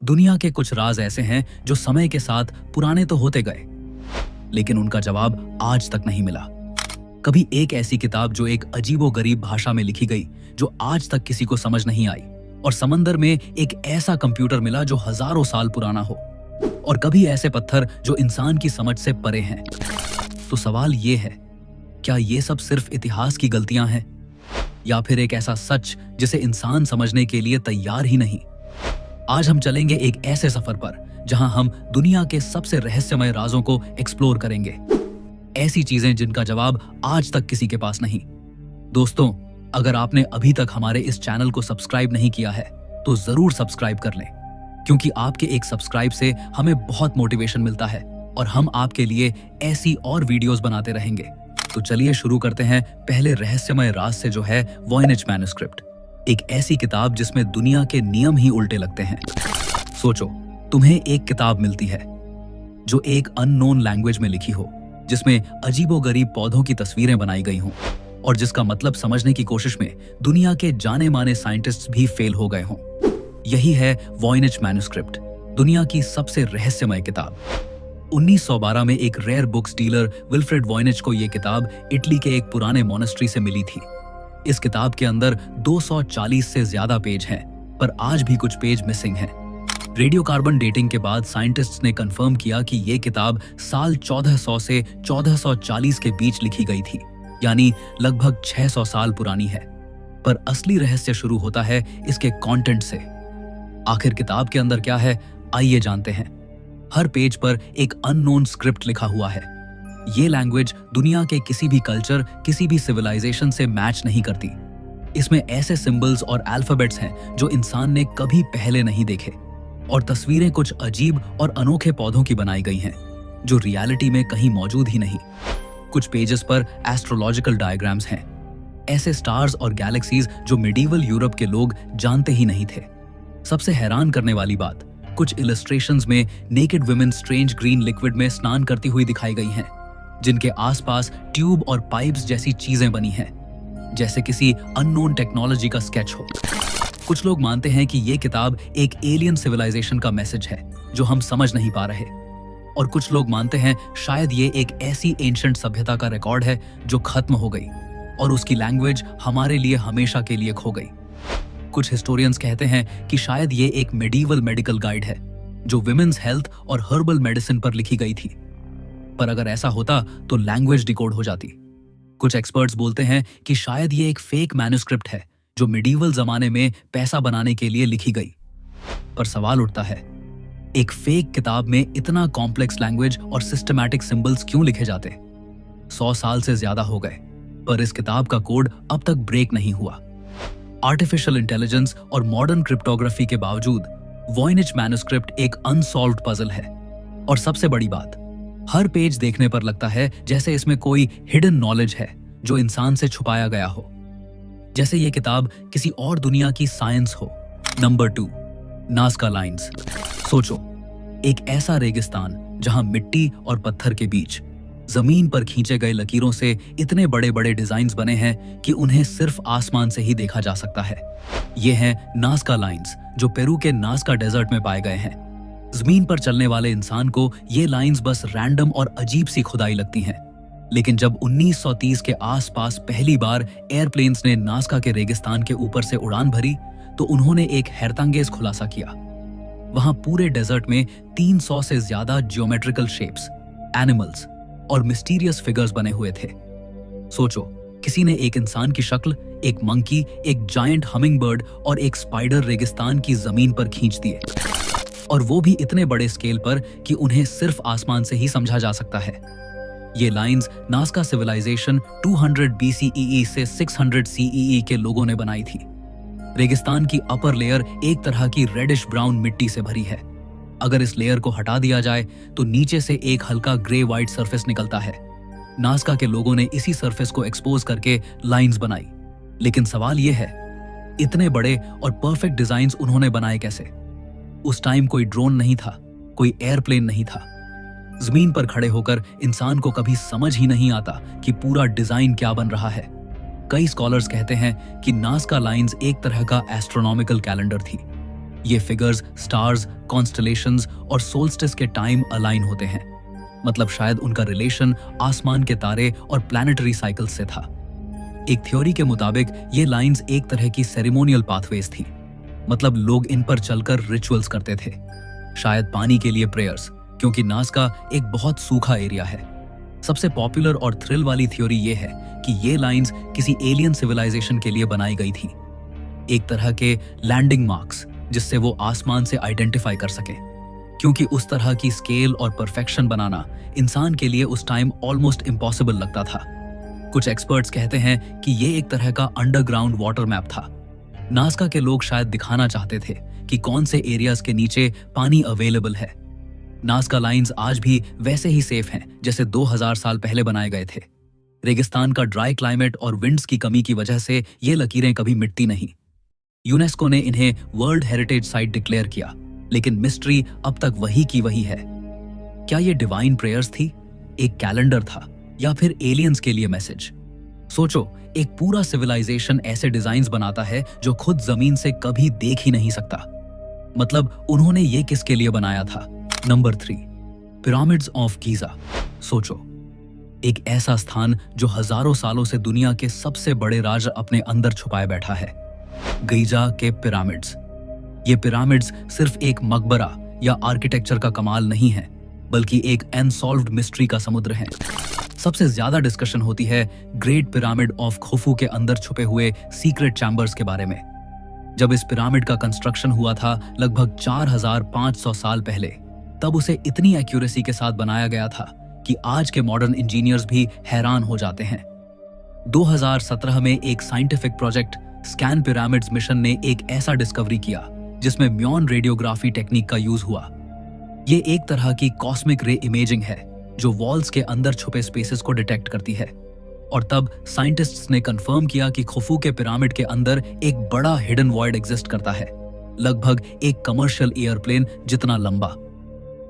दुनिया के कुछ राज ऐसे हैं जो समय के साथ पुराने तो होते गए, लेकिन उनका जवाब आज तक नहीं मिला। कभी एक ऐसी किताब जो एक अजीबोगरीब भाषा में लिखी गई जो आज तक किसी को समझ नहीं आई, और समंदर में एक ऐसा कंप्यूटर मिला जो हजारों साल पुराना हो, और कभी ऐसे पत्थर जो इंसान की समझ से परे हैं। तो सवाल ये है, क्या ये सब सिर्फ इतिहास की गलतियां हैं, या फिर एक ऐसा सच जिसे इंसान समझने के लिए तैयार ही नहीं? आज हम चलेंगे एक ऐसे सफर पर जहां हम दुनिया के सबसे रहस्यमय राजों को एक्सप्लोर करेंगे, ऐसी चीजें जिनका जवाब आज तक किसी के पास नहीं। दोस्तों, अगर आपने अभी तक हमारे इस चैनल को सब्सक्राइब नहीं किया है तो जरूर सब्सक्राइब कर लें, क्योंकि आपके एक सब्सक्राइब से हमें बहुत मोटिवेशन मिलता है और हम आपके लिए ऐसी और वीडियोस बनाते रहेंगे। तो चलिए शुरू करते हैं पहले रहस्यमय राज से, जो है वॉयनेज मैन्युस्क्रिप्ट। एक ऐसी किताब जिसमें दुनिया के नियम ही उल्टे लगते हैं। सोचो, तुम्हें एक किताब मिलती है जो एक अननोन लैंग्वेज में लिखी हो, जिसमें अजीबोगरीब पौधों की तस्वीरें बनाई गई हों, और जिसका मतलब समझने की कोशिश में दुनिया के जाने माने साइंटिस्ट्स भी फेल हो गए हों। यही है वॉयनेज मैन्युस्क्रिप्ट, दुनिया की सबसे रहस्यमय किताब। 1912 में एक रेयर बुक्स डीलर विल्फ्रेड वॉयनेज को यह किताब इटली के एक पुराने मोनेस्ट्री से मिली थी। इस किताब के अंदर 240 से ज्यादा पेज हैं, पर आज भी कुछ पेज मिसिंग हैं। रेडियोकार्बन डेटिंग के बाद साइंटिस्ट्स ने कंफर्म किया कि यह किताब साल 1400 से 1440 के बीच लिखी गई थी, यानी लगभग 600 साल पुरानी है। पर असली रहस्य शुरू होता है इसके कंटेंट से। आखिर किताब के अंदर क्या है, आइए जानते हैं। हर पेज पर एक अननोन स्क्रिप्ट लिखा हुआ है। ये लैंग्वेज दुनिया के किसी भी कल्चर, किसी भी सिविलाइजेशन से मैच नहीं करती। इसमें ऐसे सिंबल्स और अल्फाबेट्स हैं जो इंसान ने कभी पहले नहीं देखे, और तस्वीरें कुछ अजीब और अनोखे पौधों की बनाई गई हैं जो रियलिटी में कहीं मौजूद ही नहीं। कुछ पेजेस पर एस्ट्रोलॉजिकल डायग्राम्स हैं, ऐसे स्टार्स और गैलेक्सीज जो मिडीवल यूरोप के लोग जानते ही नहीं थे। सबसे हैरान करने वाली बात, कुछ इलस्ट्रेशंस में naked women strange green liquid में स्नान करती हुई दिखाई गई हैं, जिनके आसपास ट्यूब और पाइप्स जैसी चीजें बनी हैं, जैसे किसी अननोन टेक्नोलॉजी का स्केच हो। कुछ लोग मानते हैं कि यह किताब एक एलियन सिविलाइजेशन का मैसेज है जो हम समझ नहीं पा रहे, और कुछ लोग मानते हैं शायद ये एक ऐसी एंशिएंट सभ्यता का रिकॉर्ड है जो खत्म हो गई और उसकी लैंग्वेज हमारे लिए हमेशा के लिए खो गई। कुछ हिस्टोरियंस कहते हैं कि शायद ये एक मेडिवल मेडिकल गाइड है जो विमेन्स हेल्थ और हर्बल मेडिसिन पर लिखी गई थी, पर अगर ऐसा होता तो लैंग्वेज डिकोड हो जाती। कुछ एक्सपर्ट्स बोलते हैं कि शायद ये एक फेक मैन्युस्क्रिप्ट है जो मिडीवल जमाने में पैसा बनाने के लिए लिखी गई। पर सवाल उठता है, एक फेक किताब में इतना कॉम्प्लेक्स लैंग्वेज और सिस्टमैटिक सिंबल्स क्यों लिखे जाते? 100 साल से ज्यादा हो गए, पर इस किताब का कोड अब तक ब्रेक नहीं हुआ। आर्टिफिशियल इंटेलिजेंस और मॉडर्न क्रिप्टोग्राफी के बावजूद वॉयनेज मैन्युस्क्रिप्ट एक अनसॉल्व्ड पजल है। और सबसे बड़ी बात, हर पेज देखने पर लगता है जैसे इसमें कोई हिडन नॉलेज है जो इंसान से छुपाया गया हो, जैसे ये किताब किसी और दुनिया की साइंस हो। Number 2, Nazca lines. सोचो, एक ऐसा रेगिस्तान जहां मिट्टी और पत्थर के बीच जमीन पर खींचे गए लकीरों से इतने बड़े बड़े डिजाइन्स बने हैं कि उन्हें सिर्फ आसमान से ही देखा जा सकता है। ये हैं नाज़का लाइंस जो पेरू के नाज़का डेजर्ट में पाए गए हैं। जमीन पर चलने वाले इंसान को ये लाइंस बस रैंडम और अजीब सी खुदाई लगती हैं, लेकिन जब 1930 के आसपास पहली बार एयरप्लेन्स ने नाज़का के रेगिस्तान के ऊपर से उड़ान भरी तो उन्होंने एक हैरतअंगेज खुलासा किया। वहां पूरे डेजर्ट में 300 से ज्यादा जियोमेट्रिकल शेप्स, एनिमल्स और मिस्टीरियस फिगर्स बने हुए थे। सोचो, किसी ने एक इंसान की शक्ल, एक मंकी, एक जायंट हमिंगबर्ड और एक स्पाइडर रेगिस्तान की जमीन पर खींच दिए, और वो भी इतने बड़े स्केल पर कि उन्हें सिर्फ आसमान से ही समझा जा सकता है। ये लाइंस नाज़का सिविलाइजेशन 200 BCEE से 600 CEE के लोगों ने बनाई थी। रेगिस्तान की अपर लेयर एक तरह की रेडिश ब्राउन मिट्टी से भरी है। अगर इस लेयर को हटा दिया जाए तो नीचे से एक हल्का ग्रे व्हाइट सरफेस निकलता है। नाज़का के लोगों ने इसी सरफेस को एक्सपोज करके लाइंस बनाई। लेकिन सवाल यह है, इतने बड़े और परफेक्ट डिजाइन्स उन्होंने बनाए कैसे? उस टाइम कोई ड्रोन नहीं था, कोई एयरप्लेन नहीं था। जमीन पर खड़े होकर इंसान को कभी समझ ही नहीं आता कि पूरा डिजाइन क्या बन रहा है। कई स्कॉलर्स कहते हैं कि नाज़का लाइंस एक तरह का एस्ट्रोनॉमिकल कैलेंडर थी। ये फिगर्स स्टार्स, कॉन्स्टलेशंस और सोल्स्टिस के टाइम अलाइन होते हैं। मतलब शायद उनका रिलेशन आसमान के तारे और प्लैनेटरी साइकिल्स से था। एक थ्योरी के मुताबिक ये लाइंस एक तरह की सेरेमोनियल पाथवेज थी। मतलब लोग इन पर चलकर रिचुअल्स करते थे, शायद पानी के लिए प्रेयर्स, क्योंकि नाज़का एक बहुत सूखा एरिया है। सबसे पॉपुलर और थ्रिल वाली थ्योरी ये है कि ये लाइंस किसी एलियन सिविलाइजेशन के लिए बनाई गई थी, एक तरह के लैंडिंग मार्क्स, जिससे वो आसमान से आइडेंटिफाई कर सके। क्योंकि उस तरह की स्केल और परफेक्शन बनाना इंसान के लिए उस टाइम ऑलमोस्ट इम्पॉसिबल लगता था। कुछ एक्सपर्ट्स कहते हैं कि ये एक तरह का अंडरग्राउंड वाटर मैप था। नाज़का के लोग शायद दिखाना चाहते थे कि कौन से एरियाज के नीचे पानी अवेलेबल है। नाज़का लाइंस आज भी वैसे ही सेफ हैं जैसे 2000 साल पहले बनाए गए थे। रेगिस्तान का ड्राई क्लाइमेट और विंड्स की कमी की वजह से ये लकीरें कभी मिटती नहीं। यूनेस्को ने इन्हें वर्ल्ड हेरिटेज साइट डिक्लेयर किया, लेकिन मिस्ट्री अब तक वही की वही है। क्या ये डिवाइन प्रेयर्स थी, एक कैलेंडर था, या फिर एलियंस के लिए मैसेज? सोचो, एक पूरा सिविलाइजेशन ऐसे डिजाइन्स बनाता है जो खुद जमीन से कभी देख ही नहीं सकता। मतलब उन्होंने ये किसके लिए बनाया था? Number 3, pyramids of Giza. सोचो, एक ऐसा स्थान जो हजारों सालों से दुनिया के सबसे बड़े राज अपने अंदर छुपाए बैठा है। गीजा के पिरामिड्स। ये पिरामिड्स सिर्फ एक मकबरा या आर्किटेक्चर का कमाल नहीं है, बल्कि एक अनसॉल्व्ड मिस्ट्री का समुद्र है। सबसे ज्यादा डिस्कशन होती है ग्रेट पिरामिड ऑफ खुफू के अंदर छुपे हुए सीक्रेट चैम्बर्स के बारे में। जब इस पिरामिड का कंस्ट्रक्शन हुआ था लगभग 4500 साल पहले, तब उसे इतनी एक्यूरेसी के साथ बनाया गया था कि आज के मॉडर्न इंजीनियर्स भी हैरान हो जाते हैं। 2017 में एक scientific project scan pyramids mission ने एक ऐसा डिस्कवरी किया जिसमें म्योन रेडियोग्राफी टेक्निक का यूज हुआ। ये एक तरह की कॉस्मिक रे इमेजिंग है जो वॉल्स के अंदर छुपे स्पेसेस को डिटेक्ट करती है। और तब साइंटिस्ट्स ने कंफर्म किया कि खुफू के पिरामिड के अंदर एक बड़ा हिडन वॉइड एग्जिस्ट करता है, लगभग एक कमर्शियल एयरप्लेन जितना लंबा।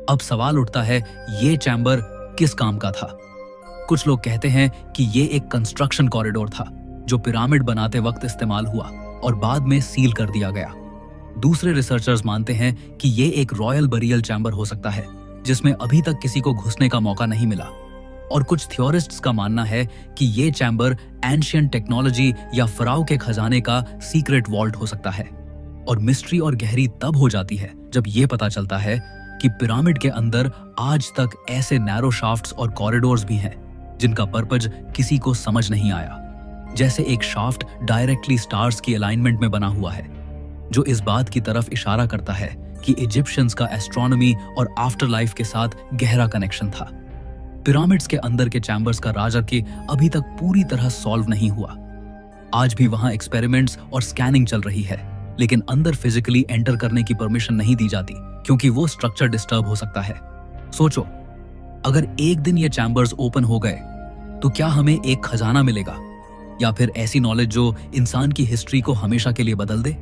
अब सवाल उठता है, ये चैम्बर किस काम का था? कुछ लोग कहते हैं कि ये एक कंस्ट्रक्शन कॉरिडोर था जो पिरामिड बनाते वक्त इस्तेमाल हुआ और बाद में सील कर दिया गया। दूसरे रिसर्चर्स मानते हैं कि ये एक रॉयल बरियल चैम्बर हो सकता है जिसमें अभी तक किसी को घुसने का मौका नहीं मिला। और कुछ थ्योरिस्ट्स का मानना है कि ये चैम्बर एंशिएंट टेक्नोलॉजी या फराओ के खजाने का सीक्रेट वॉल्ट हो सकता है। और मिस्ट्री और गहरी तब हो जाती है जब ये पता चलता है कि पिरामिड के अंदर आज तक ऐसे नैरो शाफ्ट्स और कॉरिडोर्स भी हैं जिनका पर्पज किसी को समझ नहीं आया। जैसे एक शाफ्ट डायरेक्टली स्टार्स की अलाइनमेंट में बना हुआ है, जो इस बात की तरफ इशारा करता है कि इजिप्शियंस का एस्ट्रोनॉमी और आफ्टर लाइफ के साथ गहरा कनेक्शन था। पिरामिड्स के अंदर के चैम्बर्स का राज अभी तक पूरी तरह सॉल्व नहीं हुआ। आज भी वहां एक्सपेरिमेंट्स और स्कैनिंग चल रही है, लेकिन अंदर फिजिकली एंटर करने की परमिशन नहीं दी जाती क्योंकि वो स्ट्रक्चर डिस्टर्ब हो सकता है। सोचो, अगर एक दिन ये चैम्बर्स ओपन हो गए तो क्या हमें एक खजाना मिलेगा, या फिर ऐसी नॉलेज जो इंसान की हिस्ट्री को हमेशा के लिए बदल दे?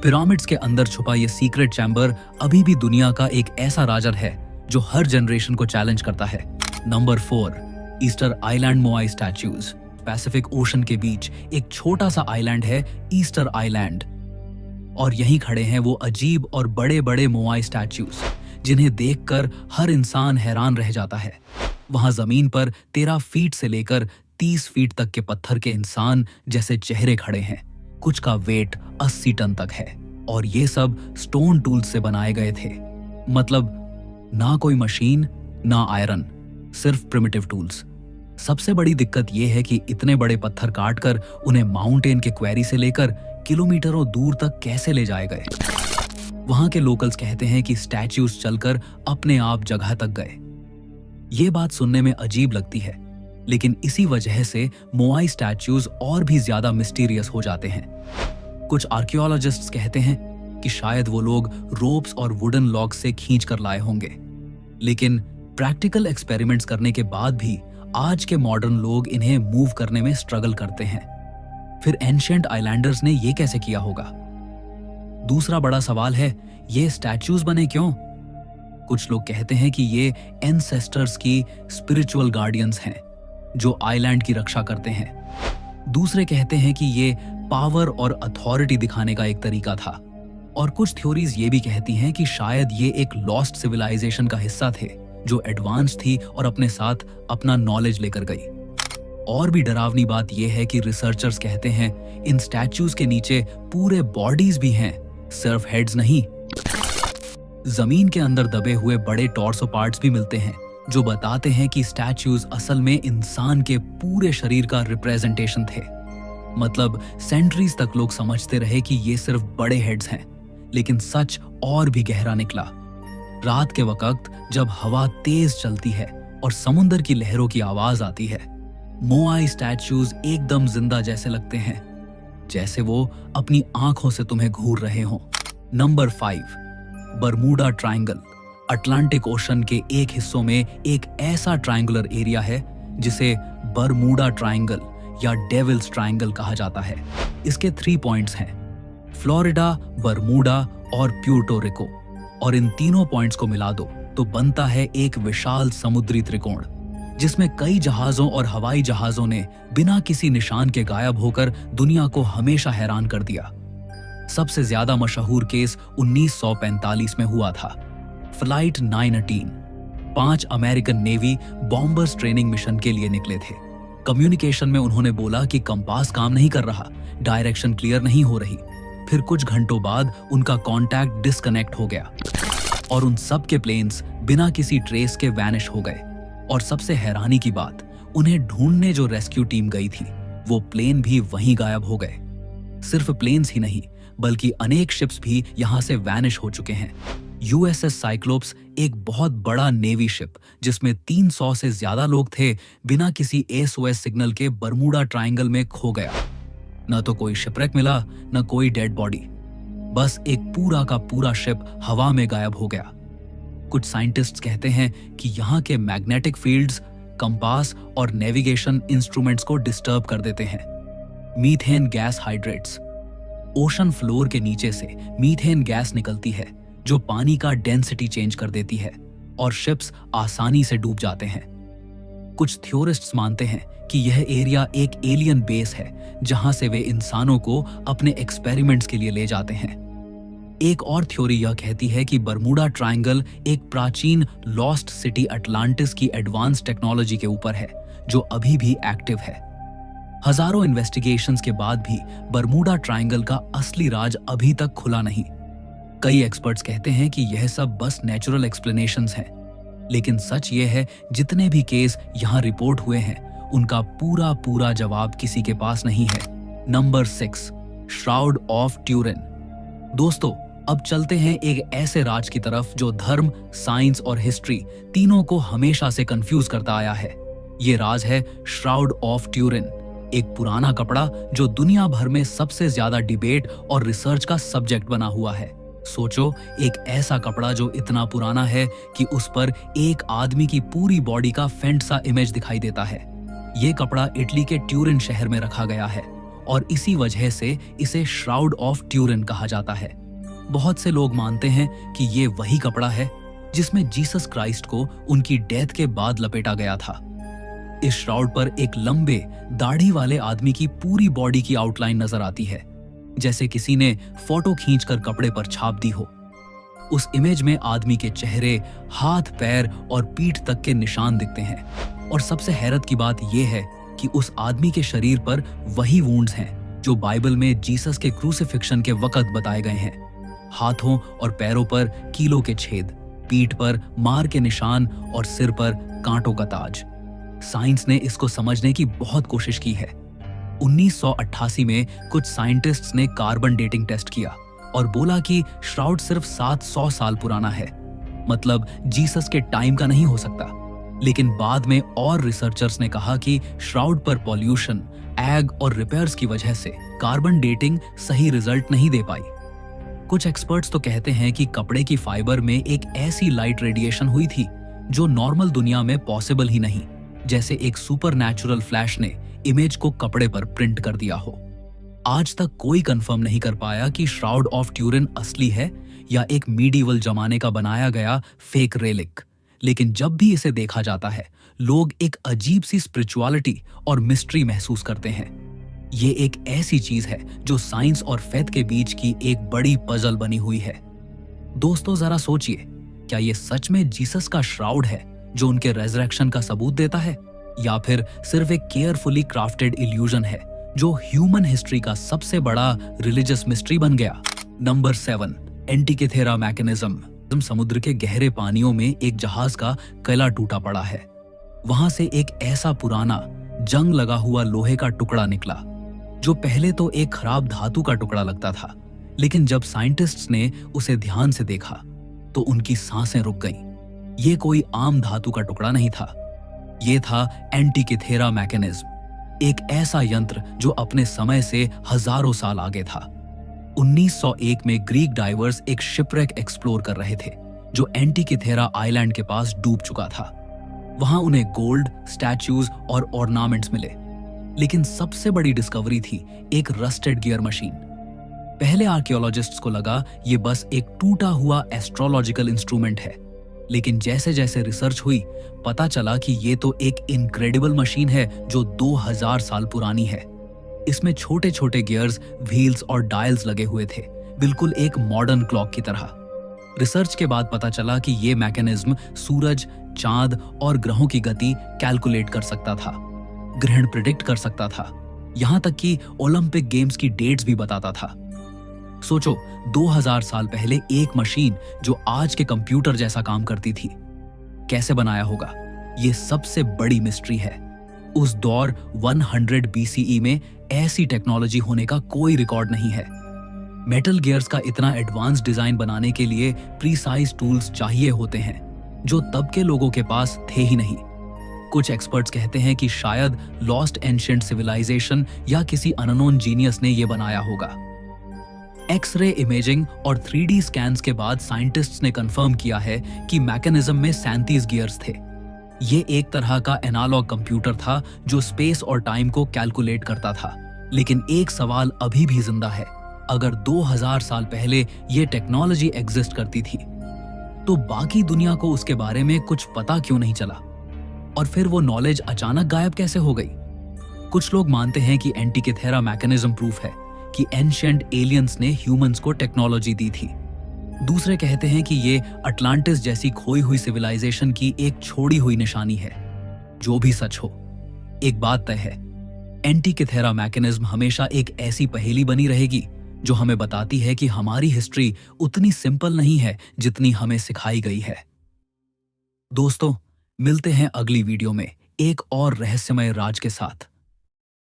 पिरामिड्स के अंदर छुपा ये सीक्रेट चैम्बर अभी भी दुनिया का एक ऐसा राज है जो हर जनरेशन को चैलेंज करता है। Number 4, Easter Island moai statues. Pacific Ocean के बीच एक छोटा सा आइलैंड है ईस्टर आइलैंड, और यहीं खड़े हैं वो अजीब और बड़े बड़े मोआई स्टैच्यूज जिन्हें देखकर हर इंसान हैरान रह जाता है। वहां जमीन पर 13 फीट से लेकर 30 फीट तक के पत्थर के इंसान जैसे चेहरे खड़े हैं। कुछ का वेट 80 टन तक है, और ये सब स्टोन टूल्स से बनाए गए थे। मतलब ना कोई मशीन ना आयरन, सिर्फ प्रिमिटिव टूल्स। सबसे बड़ी दिक्कत यह है कि इतने बड़े पत्थर काटकर उन्हें माउंटेन के क्वेरी से लेकर किलोमीटरों दूर तक कैसे ले जाए गए। वहां के लोकल्स कहते हैं कि स्टैच्यूज चलकर अपने आप जगह तक गए। ये बात सुनने में अजीब लगती है, लेकिन इसी वजह से मोआई स्टैच्यूज और भी ज्यादा मिस्टीरियस हो जाते हैं। कुछ आर्कियोलॉजिस्ट्स कहते हैं कि शायद वो लोग रोप्स और वुडन लॉग्स से खींच कर लाए होंगे, लेकिन प्रैक्टिकल एक्सपेरिमेंट्स करने के बाद भी आज के मॉडर्न लोग इन्हें मूव करने में स्ट्रगल करते हैं। फिर एंशिएंट आइलैंडर्स ने ये कैसे किया होगा? दूसरा बड़ा सवाल है, ये स्टैच्यूज बने क्यों? कुछ लोग कहते हैं कि ये एंसेस्टर्स की स्पिरिचुअल गार्डियंस हैं जो आइलैंड की रक्षा करते हैं। दूसरे कहते हैं कि ये पावर और अथॉरिटी दिखाने का एक तरीका था। और कुछ थ्योरीज ये भी कहती हैं कि शायद ये एक लॉस्ट सिविलाइजेशन का हिस्सा थे जो एडवांस थी और अपने साथ अपना नॉलेज लेकर गई। और भी डरावनी बात यह है कि रिसर्चर्स कहते हैं इन स्टैच्यूज के नीचे पूरे बॉडीज भी हैं, सिर्फ हेड्स नहीं। जमीन के अंदर दबे हुए बड़े टॉर्सो पार्ट्स भी मिलते हैं जो बताते हैं कि स्टैच्यूज असल में इंसान के पूरे शरीर का रिप्रेजेंटेशन थे। मतलब सेंचुरीज तक लोग समझते रहे कि ये सिर्फ बड़े हेड्स हैं, लेकिन सच और भी गहरा निकला। रात के वक्त जब हवा तेज चलती है और समुद्र की लहरों की आवाज आती है, मोआई स्टैच्यूज एकदम जिंदा जैसे लगते हैं, जैसे वो अपनी आंखों से तुम्हें घूर रहे हों। Number 5, Bermuda triangle. Atlantic ocean के एक हिस्सों में एक ऐसा ट्रायंगुलर एरिया है जिसे बरमूडा ट्रायंगल या डेविल्स ट्रायंगल कहा जाता है। इसके 3 पॉइंट्स हैं, फ्लोरिडा, बरमूडा और प्यूर्टो रिको, और इन तीनों पॉइंट्स को मिला दो तो बनता है एक विशाल समुद्री त्रिकोण जिसमें कई जहाजों और हवाई जहाजों ने बिना किसी निशान के गायब होकर दुनिया को हमेशा हैरान कर दिया। सबसे ज्यादा मशहूर केस 1945 में हुआ था, flight 918। 5 American navy bombers training mission के लिए निकले थे। कम्युनिकेशन में उन्होंने बोला कि कंपास काम नहीं कर रहा, डायरेक्शन क्लियर नहीं हो रही। फिर कुछ घंटों बाद उनका कांटेक्ट डिस्कनेक्ट हो गया और उन सब के प्लेन्स बिना किसी ट्रेस के वैनिश हो गए। और सबसे हैरानी की बात, उन्हें ढूंढने जो रेस्क्यू टीम गई थी वो प्लेन भी वहीं गायब हो गए। सिर्फ प्लेन्स ही नहीं बल्कि अनेक शिप्स भी यहां से वैनिश हो चुके हैं। यूएसएस साइक्लोप्स एक बहुत बड़ा नेवी शिप जिसमें 300 से ज्यादा लोग थे बिना किसी एसओएस सिग्नल के बरमूडा ट्रायंगल में खो गया। न तो कोई शिपरेक मिला, न कोई डेड बॉडी, बस एक पूरा का पूरा शिप हवा में गायब हो गया। कुछ साइंटिस्ट्स कहते हैं कि यहाँ के मैग्नेटिक फील्ड्स कंपास और नेविगेशन इंस्ट्रूमेंट्स को डिस्टर्ब कर देते हैं। Methane gas hydrates. Ocean floor के नीचे से मीथेन गैस निकलती है जो पानी का डेंसिटी चेंज कर देती है और शिप्स आसानी से डूब जाते हैं। कुछ थ्योरिस्ट्स मानते हैं कि यह एरिया एक एलियन बेस है जहां से वे इंसानों को अपने एक्सपेरिमेंट्स के लिए ले जाते हैं। एक और थ्योरी यह कहती है कि बरमूडा ट्रायंगल एक प्राचीन लॉस्ट सिटी अटलांटिस की एडवांस टेक्नोलॉजी के ऊपर है जो अभी भी एक्टिव है। हजारों इन्वेस्टिगेशंस के बाद भी बरमूडा ट्रायंगल का असली राज अभी तक खुला नहीं। कई एक्सपर्ट्स कहते हैं कि यह सब बस नेचुरल एक्सप्लेनेशंस हैं, लेकिन सच यह है जितने भी केस यहाँ रिपोर्ट हुए हैं उनका पूरा पूरा जवाब किसी के पास नहीं है। Number 6, shroud of Turin. दोस्तों, अब चलते हैं एक ऐसे राज की तरफ जो धर्म, साइंस और हिस्ट्री तीनों को हमेशा से कंफ्यूज करता आया है। ये राज है श्राउड ऑफ ट्यूरिन, एक पुराना कपड़ा जो दुनिया भर में सबसे ज्यादा डिबेट और रिसर्च का सब्जेक्ट बना हुआ है। सोचो, एक ऐसा कपड़ा जो इतना पुराना है कि उस पर एक आदमी की पूरी बॉडी का फेंट सा इमेज दिखाई देता है। ये कपड़ा इटली के ट्यूरिन शहर में रखा गया है और इसी वजह से इसे श्राउड ऑफ ट्यूरिन कहा जाता है। बहुत से लोग मानते हैं कि ये वही कपड़ा है जिसमें जीसस क्राइस्ट को उनकी डेथ के बाद लपेटा गया था। इस श्राउड पर एक लंबे दाढ़ी वाले आदमी की पूरी बॉडी की आउटलाइन नजर आती है, जैसे किसी ने फोटो खींचकर कपड़े पर छाप दी हो। उस इमेज में आदमी के चेहरे, हाथ, पैर और पीठ तक के निशान दिखते हैं। और सबसे हैरत की बात यह है कि उस आदमी के शरीर पर वही वुंड्स हैं जो बाइबल में जीसस के क्रूसिफिक्शन के वक्त बताए गए हैं। हाथों और पैरों पर कीलों के छेद, पीठ पर मार के निशान और सिर पर कांटों का ताज। साइंस ने इसको समझने की बहुत कोशिश की है। 1988 में कुछ साइंटिस्ट्स ने कार्बन डेटिंग टेस्ट किया और बोला कि श्राउड सिर्फ 700 साल पुराना है, मतलब जीसस के टाइम का नहीं हो सकता। लेकिन बाद में और रिसर्चर्स ने कहा कि श्राउड पर पॉल्यूशन, एग और रिपेयर्स की वजह से कार्बन डेटिंग सही रिजल्ट नहीं दे पाई। कुछ एक्सपर्ट्स तो कहते हैं कि कपड़े की फाइबर में एक ऐसी लाइट रेडिएशन हुई थी जो नॉर्मल दुनिया में पॉसिबल ही नहीं, जैसे एक सुपरनैचुरल फ्लैश ने इमेज को कपड़े पर प्रिंट कर दिया हो। आज तक कोई कंफर्म नहीं कर पाया कि श्राउड ऑफ ट्यूरिन असली है या एक मीडिवल जमाने का बनाया गया फेक रेलिक। लेकिन जब भी इसे देखा जाता है, लोग एक अजीब सी स्पिरिचुअलिटी और मिस्ट्री महसूस करते हैं। ये एक ऐसी चीज है जो साइंस और फेथ के बीच की एक बड़ी पजल बनी हुई है। दोस्तों जरा सोचिए, क्या ये सच में जीसस का श्राउड है जो उनके रेजरेक्शन का सबूत देता है, या फिर सिर्फ एक केयरफुली क्राफ्टेड इल्यूजन है जो ह्यूमन हिस्ट्री का सबसे बड़ा रिलीजियस मिस्ट्री बन गया? Number 7, Antikythera mechanism. समुद्र के गहरे पानियों में एक जहाज का कला टूटा पड़ा है। वहां से एक ऐसा पुराना जंग लगा हुआ लोहे का टुकड़ा निकला जो पहले तो एक खराब धातु का टुकड़ा लगता था, लेकिन जब साइंटिस्ट्स ने उसे ध्यान से देखा तो उनकी सांसें रुक गईं। ये कोई आम धातु का टुकड़ा नहीं था, ये था एंटिकेथेरा मैकेनिज्म, एक ऐसा यंत्र जो अपने समय से हजारों साल आगे था। 1901 में ग्रीक डाइवर्स एक शिपरेक एक्सप्लोर कर रहे थे जो एंटिकेथेरा आइलैंड के पास डूब चुका था। वहां उन्हें गोल्ड, स्टैच्यूज और ऑर्नामेंट्स मिले, लेकिन सबसे बड़ी डिस्कवरी थी एक रस्टेड गियर मशीन। पहले आर्कियोलॉजिस्ट्स को लगा ये बस एक टूटा हुआ एस्ट्रोलॉजिकल इंस्ट्रूमेंट है, लेकिन जैसे जैसे रिसर्च हुई पता चला कि ये तो एक इनक्रेडिबल मशीन है जो 2000 साल पुरानी है। इसमें छोटे छोटे गियर्स, व्हील्स और डायल्स लगे हुए थे, बिल्कुल एक मॉडर्न क्लॉक की तरह। रिसर्च के बाद पता चला कि ये मैकेनिज्म सूरज, चांद और ग्रहों की गति कैलकुलेट कर सकता था, ग्रहण प्रिडिक्ट कर सकता था, यहां तक कि ओलंपिक गेम्स की डेट्स भी बताता था। सोचो, 2000 साल पहले एक मशीन जो आज के कंप्यूटर जैसा काम करती थी, कैसे बनाया होगा? ये सबसे बड़ी मिस्ट्री है। उस दौर 100 BCE में ऐसी टेक्नोलॉजी होने का कोई रिकॉर्ड नहीं है। मेटल गियर्स का इतना एडवांस डिजाइन बनाने के लिए प्रीसाइज टूल्स चाहिए होते हैं जो तब के लोगों के पास थे ही नहीं। कुछ एक्सपर्ट्स कहते हैं कि शायद लॉस्ट एंशिएंट सिविलाइजेशन या किसी अननोन जीनियस ने यह बनाया होगा। एक्सरे इमेजिंग और 3D स्कैन्स के बाद साइंटिस्ट्स ने कंफर्म किया है कि मैकेनिज्म में 37 गियर्स थे। ये एक तरह का एनालॉग कंप्यूटर था जो स्पेस और टाइम को कैलकुलेट करता था। लेकिन एक सवाल अभी भी जिंदा है, अगर 2000 साल पहले ये टेक्नोलॉजी एग्जिस्ट करती थी तो बाकी दुनिया को उसके बारे में कुछ पता क्यों नहीं चला? और फिर वो नॉलेज अचानक गायब कैसे हो गई? कुछ लोग मानते हैं कि एंटिकेथेरा मैकेनिज्म प्रूफ है कि एंशिएंट एलियंस ने ह्यूमंस को टेक्नोलॉजी दी थी। दूसरे कहते हैं कि ये अटलांटिस जैसी खोई हुई सिविलाइजेशन की एक छोड़ी हुई निशानी है। जो भी सच हो, एक बात तय है, एंटिकेथेरा मैकेनिज्म हमेशा एक ऐसी पहेली बनी रहेगी जो हमें बताती है कि हमारी हिस्ट्री उतनी सिंपल नहीं है जितनी हमें सिखाई गई है। दोस्तों, मिलते हैं अगली वीडियो में एक और रहस्यमय राज के साथ।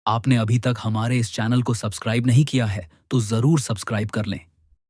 आपने अभी तक हमारे इस चैनल को सब्सक्राइब नहीं किया है तो जरूर सब्सक्राइब कर लें।